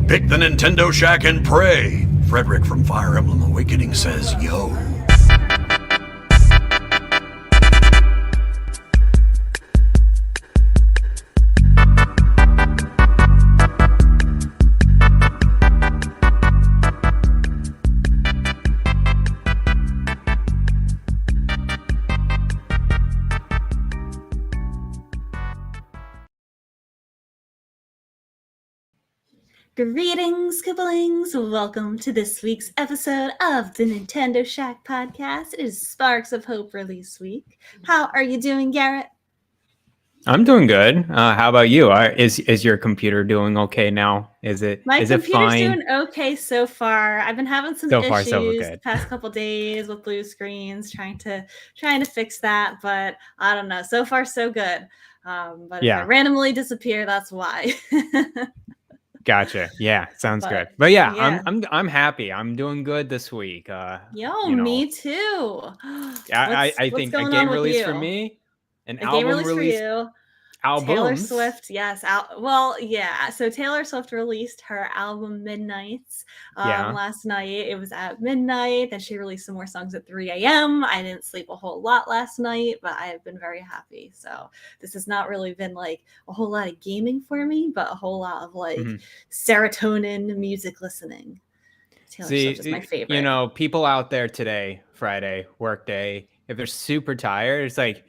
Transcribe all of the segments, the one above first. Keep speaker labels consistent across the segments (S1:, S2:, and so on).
S1: Pick the Nintendo Shack and pray. Frederick from Fire Emblem Awakening says, yo.
S2: Greetings, Kibblings! Welcome to this week's episode of the Nintendo Shack podcast. It is Sparks of Hope release week. How are you doing, Garrett?
S3: I'm doing good. How about you? Is your computer doing okay now? Is it fine?
S2: Doing okay so far. I've been having some
S3: So
S2: issues
S3: far, so good.
S2: the past couple days with blue screens, trying to fix that, but I don't know. So far, so good. But if I randomly disappear, that's why.
S3: Gotcha. Yeah, sounds good. But I'm happy. I'm doing good this week.
S2: Me too.
S3: I think a game release for me, an album release
S2: for you.
S3: Albums.
S2: Taylor Swift, yes. So Taylor Swift released her album Midnights last night. It was at midnight. Then she released some more songs at 3 a.m. I didn't sleep a whole lot last night, but I have been very happy. So this has not really been like a whole lot of gaming for me, but a whole lot of serotonin music listening. Taylor Swift is my favorite.
S3: You know, people out there today, Friday, work day, if they're super tired, it's like,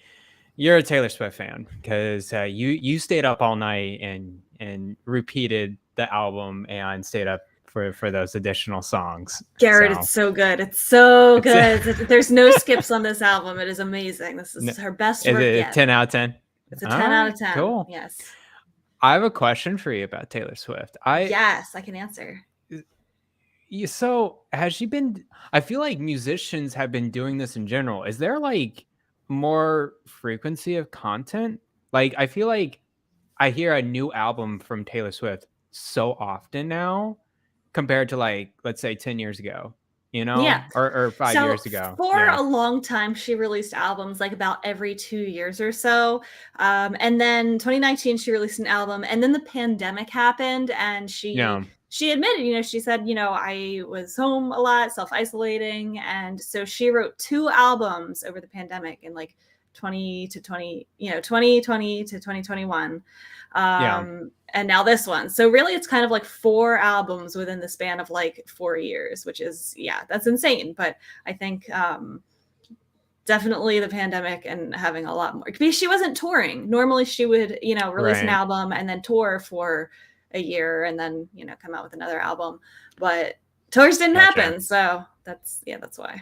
S3: you're a Taylor Swift fan because you stayed up all night and repeated the album and stayed up for those additional songs.
S2: Garrett, it's so good. It's so good. There's no skips on this album. It is amazing. This is her best work yet.
S3: 10 out of 10?
S2: It's a 10 out of 10.
S3: Cool.
S2: Yes.
S3: I have a question for you about Taylor Swift.
S2: Yes, I can answer.
S3: So has she been? I feel like musicians have been doing this in general. Is there like more frequency of content? Like I feel like I hear a new album from Taylor Swift so often now compared to like, let's say 10 years ago, or 5 years ago.
S2: For a long time, she released albums like about every 2 years or so. And then 2019, she released an album, and then the pandemic happened, and she admitted, she said, I was home a lot, self-isolating. And so she wrote 2 albums over the pandemic in like 2020 to 2021. And now this one. So really it's kind of like 4 albums within the span of like 4 years, which is, that's insane. But I think definitely the pandemic and having a lot more, because she wasn't touring. Normally she would, release an album and then tour for a year and then come out with another album, but tours didn't happen, so that's why.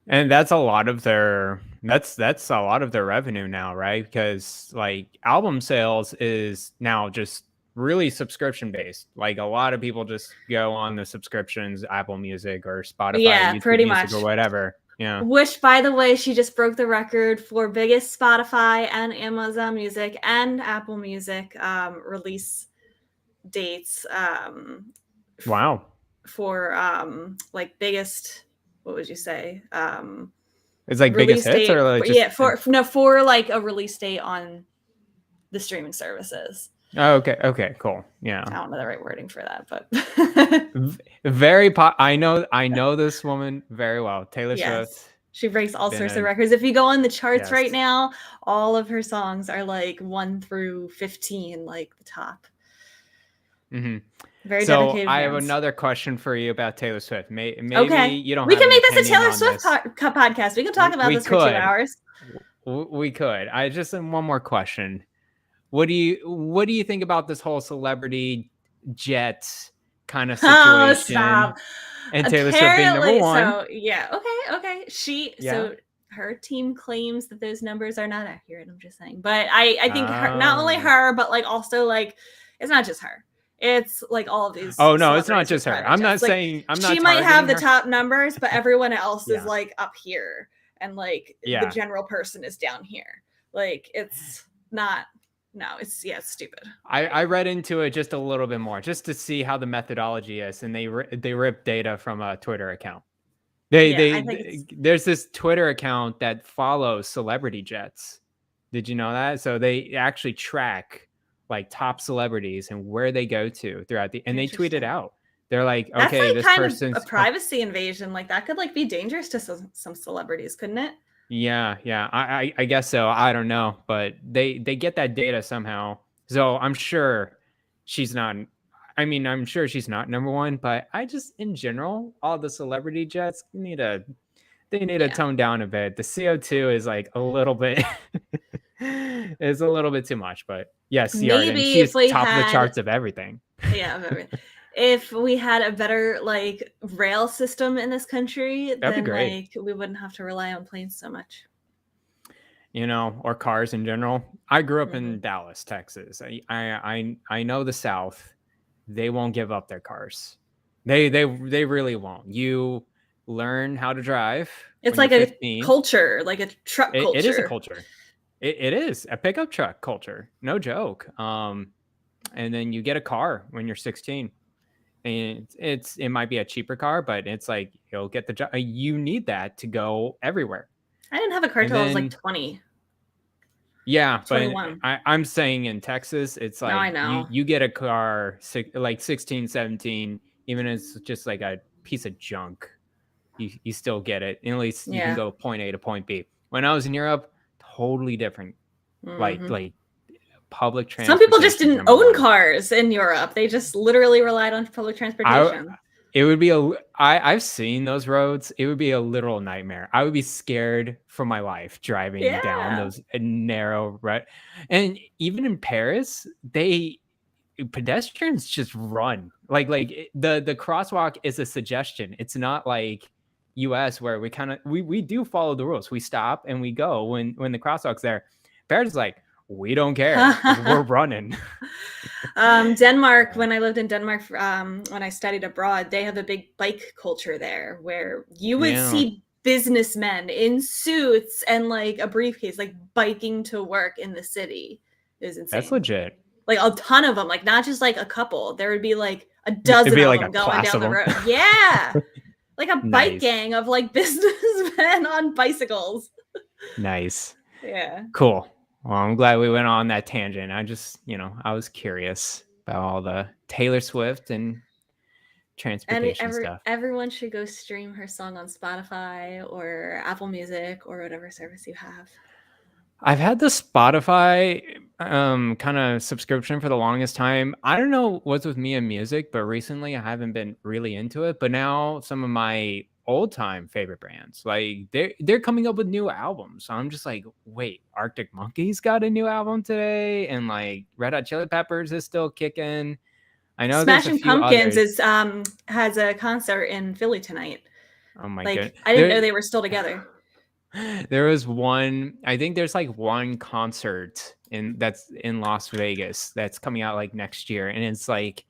S3: And that's a lot of their that's a lot of their revenue now, right? Because like album sales is now just really subscription based. Like a lot of people just go on the subscriptions, Apple Music or Spotify, YouTube
S2: pretty
S3: Music
S2: much,
S3: or whatever. Yeah.
S2: Which, by the way, she just broke the record for biggest Spotify and Amazon Music and Apple Music release dates.
S3: Wow.
S2: For like biggest, what would you say?
S3: It's like biggest hits, or like just...
S2: for like a release date on the streaming services.
S3: Oh, okay, cool. Yeah,
S2: I don't know the right wording for that, but
S3: I know this woman very well, Taylor Swift.
S2: She breaks all sorts of records. If you go on the charts right now, all of her songs are like 1 through 15, like the top.
S3: Mm-hmm.
S2: Very
S3: so
S2: dedicated.
S3: I have another question for you about Taylor Swift. Maybe you don't.
S2: We can make this a Taylor Swift podcast. We can talk about this for 2 hours.
S3: We could. I just have one more question. What do you think about this whole celebrity jet kind of situation?
S2: Oh, stop.
S3: And Taylor Swift being number 1.
S2: So okay. So her team claims that those numbers are not accurate. I'm just saying, but I think not only her, but like also like it's not just her. It's like all of these.
S3: Oh no, it's not just her. I'm not saying I'm not.
S2: She might have the top numbers, but everyone else is like up here, and like the general person is down here. Like it's not. No, it's stupid.
S3: I read into it just a little bit more, just to see how the methodology is, and they rip data from a Twitter account. There's this Twitter account that follows celebrity jets. Did you know that? So they actually track like top celebrities and where they go to throughout and they tweet it out. They're like,
S2: That's
S3: okay,
S2: like
S3: this
S2: kind
S3: person's
S2: of a privacy invasion. Like that could like be dangerous to some celebrities, couldn't it?
S3: Yeah, I guess so. I don't know, but they get that data somehow. So I'm sure she's not. I mean, I'm sure she's not number one, but I just in general, all the celebrity jets need to tone down a bit. The CO2 is like a little bit is a little bit too much, but yes, Yarden,
S2: Maybe if
S3: she's
S2: we
S3: top of the
S2: had,
S3: charts of everything.
S2: yeah, of everything. If we had a better like rail system in this country,
S3: That'd be
S2: then
S3: great.
S2: like we wouldn't have to rely on planes so much.
S3: Or cars in general. I grew up in Dallas, Texas. I know the South. They won't give up their cars. They really won't. You learn how to drive.
S2: It's
S3: when
S2: like
S3: you're
S2: a
S3: 15.
S2: culture, like a truck culture.
S3: It is a culture. It is a pickup truck culture. No joke. And then you get a car when you're 16. And it might be a cheaper car, but it's like you'll get the job. You need that to go everywhere.
S2: I didn't have a car till I was like 20.
S3: Yeah,
S2: 21.
S3: but I'm saying in Texas, it's like
S2: I know.
S3: you get a car like 16, 17, even if it's just like a piece of junk, you still get it. At least you can go point A to point B. When I was in Europe, totally different. Like public transportation.
S2: Some people just didn't own cars in Europe. They just literally relied on public transportation.
S3: It would be I've seen those roads. It would be a literal nightmare. I would be scared for my life driving down those narrow and even in Paris, pedestrians just run. Like the crosswalk is a suggestion. It's not like US where we do follow the rules. We stop and we go when the crosswalk's there. Paris is like, we don't care. We're running.
S2: Denmark, when I lived in Denmark, when I studied abroad, they have a big bike culture there where you would see businessmen in suits and like a briefcase, like biking to work in the city. It was insane.
S3: That's legit.
S2: Like a ton of them, like not just like a couple. There would be like a dozen of them going down the road. Yeah. Like a bike gang of like businessmen on bicycles.
S3: Nice.
S2: Yeah.
S3: Cool. Well, I'm glad we went on that tangent. I just, I was curious about all the Taylor Swift and transportation stuff.
S2: Everyone should go stream her song on Spotify or Apple Music or whatever service you have.
S3: I've had the Spotify kind of subscription for the longest time. I don't know what's with me and music, but recently I haven't been really into it. But now some of my old time favorite bands, like they're coming up with new albums. So I'm just like, wait, Arctic Monkeys got a new album today, and like Red Hot Chili Peppers is still kicking. I know
S2: Smashing Pumpkins has a concert in Philly tonight.
S3: Oh my god!
S2: I didn't know they were still together.
S3: There was one. I think there's like one concert that's in Las Vegas that's coming out like next year, and it's like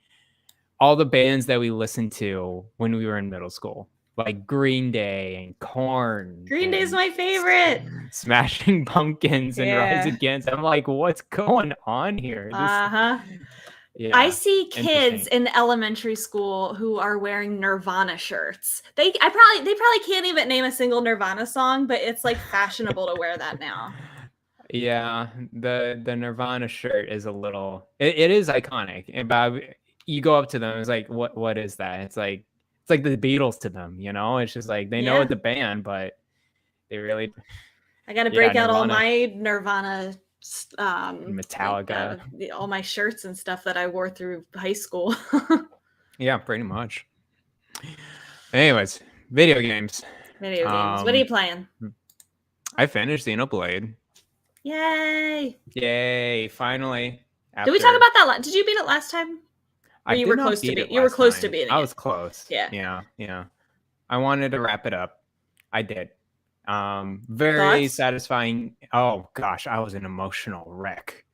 S3: all the bands that we listened to when we were in middle school, like Green Day and Korn.
S2: Green Day is my favorite.
S3: Smashing Pumpkins and Rise Against. I'm like, what's going on here?
S2: Yeah, I see kids in elementary school who are wearing Nirvana shirts. They probably can't even name a single Nirvana song, but it's like fashionable to wear that now.
S3: Yeah, the Nirvana shirt is a little. It is iconic, but you go up to them, it's like, what is that? It's like the Beatles to them, It's just like they know it's a band, but they really.
S2: I got to break out all my Nirvana.
S3: Metallica,
S2: all my shirts and stuff that I wore through high school.
S3: Yeah, pretty much. Anyways, video games.
S2: What are you playing?
S3: I finished Xenoblade.
S2: Yay!
S3: Finally.
S2: Did we talk about that? Did you beat it last time?
S3: You were close to beating it.
S2: You were close to beating it.
S3: I was close. Yeah. I wanted to wrap it up. I did. Very satisfying. Oh gosh, I was an emotional wreck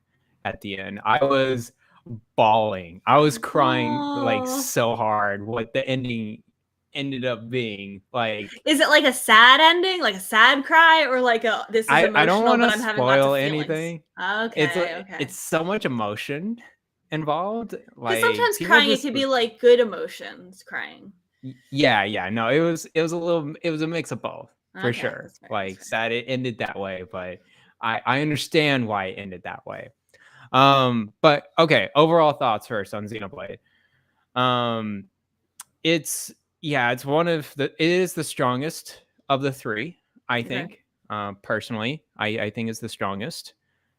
S3: at the end. I was bawling. I was crying like so hard. What the ending ended up being like.
S2: Is it like a sad ending, like a sad cry, or like a this is emotional?
S3: I don't want to
S2: spoil
S3: anything.
S2: Okay,
S3: it's so much emotion involved. Like
S2: sometimes crying, it could be like good emotions. Crying.
S3: Yeah. No, it was a mix of both. For sure. Like sad it ended that way, but I understand why it ended that way. But okay, overall thoughts first on Xenoblade. it's one of the. It is the strongest of the three. I think. Personally, I think it's the strongest.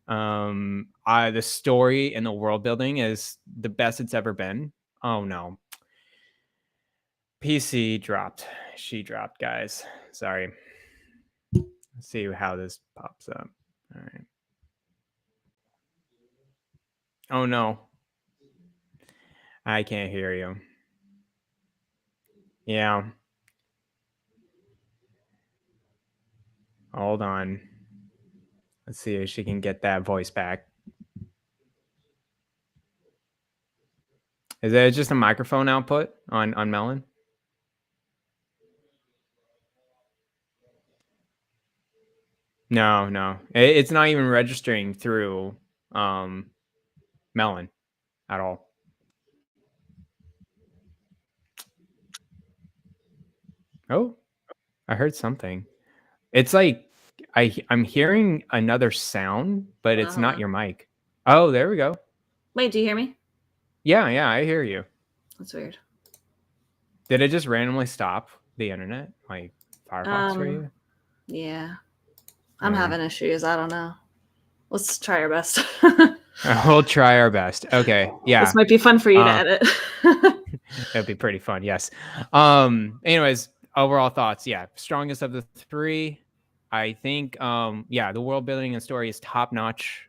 S3: The story and the world building is the best it's ever been. Oh no, PC dropped. She dropped, guys. Sorry. Let's see how this pops up. All right. Oh no. I can't hear you. Yeah. Hold on. Let's see if she can get that voice back. Is it just a microphone output on Melon? No. It's not even registering through Melon at all. Oh, I heard something. It's like I'm hearing another sound, but it's not your mic. Oh, there we go.
S2: Wait, do you hear me?
S3: Yeah, I hear you.
S2: That's weird.
S3: Did it just randomly stop the internet, like Firefox for you?
S2: Yeah. I'm having issues. I don't know. Let's try our best.
S3: We'll try our best. Okay. Yeah.
S2: This might be fun for you to edit.
S3: It'd be pretty fun. Yes. Anyways, overall thoughts. Yeah. Strongest of the three. I think, the world building and story is top notch.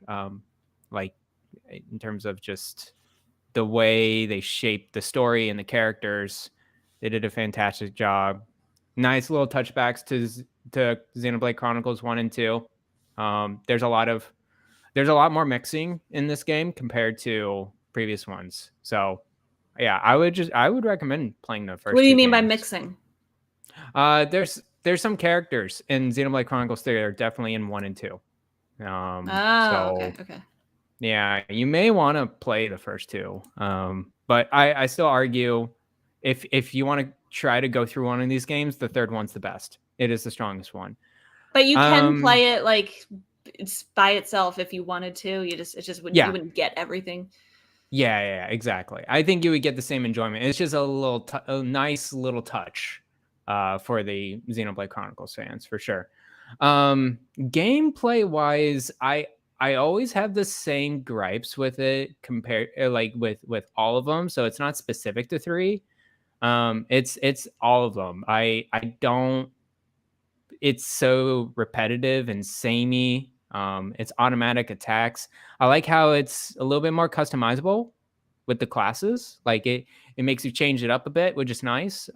S3: Like in terms of just the way they shaped the story and the characters, they did a fantastic job. Nice little touchbacks to Xenoblade Chronicles 1 and 2. There's a lot more mixing in this game compared to previous ones. So, yeah, I would recommend playing the first.
S2: What do you mean by mixing?
S3: There's some characters in Xenoblade Chronicles 3 that are definitely in 1 and 2.
S2: Okay.
S3: Yeah, you may want to play the first two. But I still argue if you want to try to go through one of these games, the third one's the best. It is the strongest one.
S2: But you can play it like it's by itself if you wanted to. You wouldn't get everything.
S3: Yeah, exactly. I think you would get the same enjoyment. It's just a nice little touch for the Xenoblade Chronicles fans for sure. Gameplay wise, I always have the same gripes with it compared like with all of them. So it's not specific to 3. It's all of them. I don't. It's so repetitive and samey. It's automatic attacks. I like how it's a little bit more customizable with the classes. Like it makes you change it up a bit, which is nice.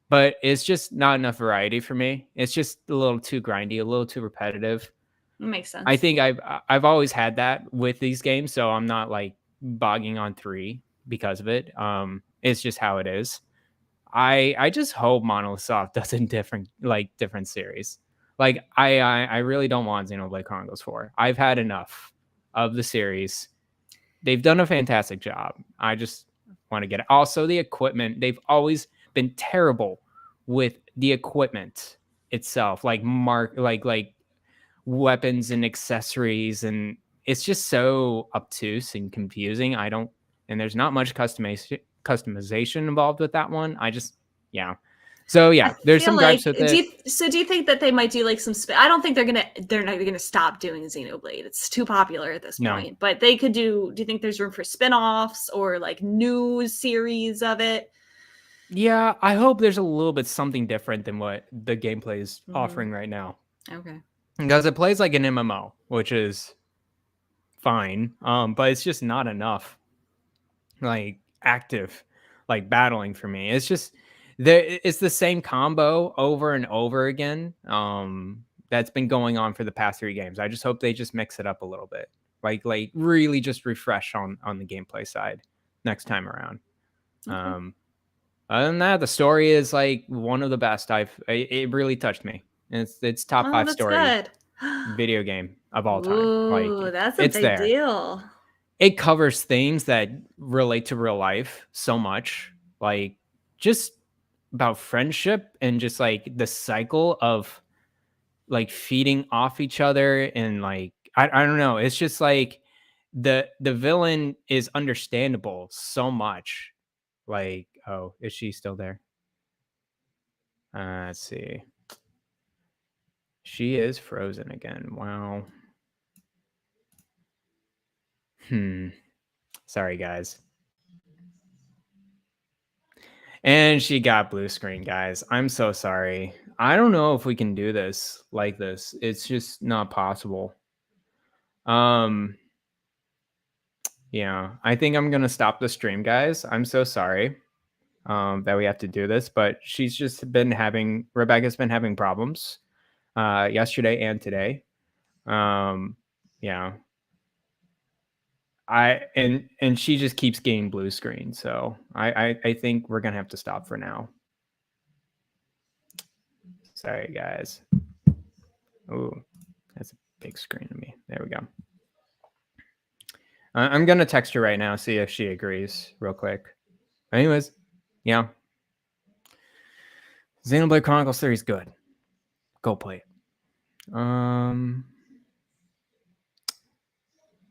S3: But it's just not enough variety for me. It's just a little too grindy, a little too repetitive.
S2: Makes sense.
S3: I think I've always had that with these games, so I'm not like bogging on 3 because of it. It's just how it is. I just hope Monolith does a different series. Like I really don't want Xenoblade Chronicles 4. I've had enough of the series. They've done a fantastic job. I just want to get it. Also, the equipment, they've always been terrible with the equipment itself, like weapons and accessories, and it's just so obtuse and confusing. And there's not much customization involved with that one. So there's some gripes with it.
S2: Do you think that they might do like some I don't think they're not gonna stop doing Xenoblade. It's too popular at this point. But they could do you think there's room for spin-offs or like new series of it?
S3: Yeah, I hope there's a little bit something different than what the gameplay is offering right now.
S2: Okay.
S3: Because it plays like an MMO, which is fine. But it's just not enough like active like battling for me. It's just it's the same combo over and over again. That's been going on for the past 3 games. I just hope they just mix it up a little bit. Like really just refresh on the gameplay side next time around. Okay. Other than that, the story is like one of the best. It really touched me. It's top 5 story video game of all time.
S2: Ooh, that's a big deal.
S3: It covers things that relate to real life so much, like just about friendship and just like the cycle of like feeding off each other and like I don't know. It's just like the villain is understandable so much. Like Oh, is she still there? Let's see. She is frozen again. Wow. Sorry, guys. And she got blue screen, guys. I'm so sorry. I don't know if we can do this like this. It's just not possible. Yeah, I think I'm gonna stop the stream, guys. I'm so sorry that we have to do this, but Rebecca's been having problems yesterday and today. Yeah. And she just keeps getting blue screen, so I think we're gonna have to stop for now. Sorry, guys. Ooh, that's a big screen to me. There we go. I'm gonna text her right now, see if she agrees real quick. Anyways, yeah. Xenoblade Chronicles 3 is good. Go play it.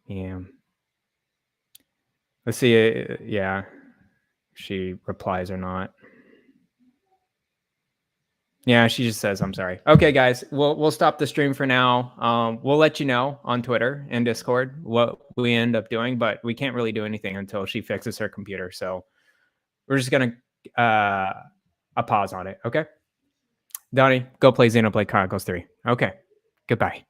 S3: Yeah. Let's see. Yeah, she replies or not. Yeah, she just says, "I'm sorry." Okay, guys, we'll stop the stream for now. We'll let you know on Twitter and Discord what we end up doing, but we can't really do anything until she fixes her computer. So we're just gonna a pause on it. Okay, Donnie, go play Xenoblade Chronicles 3. Okay, goodbye.